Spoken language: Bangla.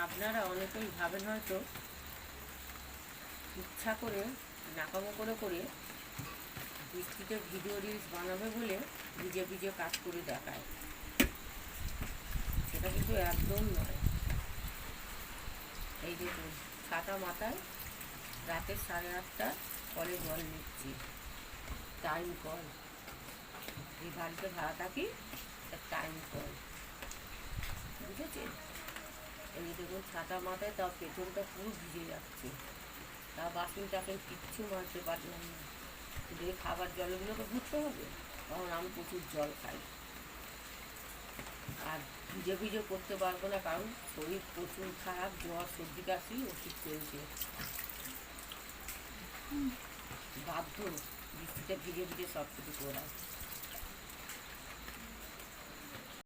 আপনারা অনেকেই ভাবেন হয়তো ইচ্ছা করে নাকামো করে করে বৃষ্টিতে ভিডিও রিলস বানাবে বলে ভিজে ভিজে কাজ করে দেখায়, সেটা কিন্তু একদম নয়। এই দেখুন, ছাতা মাথায় রাতের 8:30টায় কলে জল নিচ্ছি, টাইম কল। এই বাড়িতে ভাড়া থাকি, টাইম কল, বুঝেছেন? এই দেখুন ছাতা মাথায়, তার পেছনটা পুরো ভিজে যাচ্ছে, তা বাসন টাসন কিচ্ছু মারতে পারলাম না। শুধু এই খাবার জলগুলোকে ঘুরতে হবে, কারণ আমি প্রচুর জল খাই। আর ভিজে ভিজে করতে পারবো না, কারণ শরীর প্রচুর খারাপ, জ্বর সর্দি কাশি ওষুধ চলছে। বাধ্য বৃষ্টিতে ভিজে ভিজে সব কিছু করা।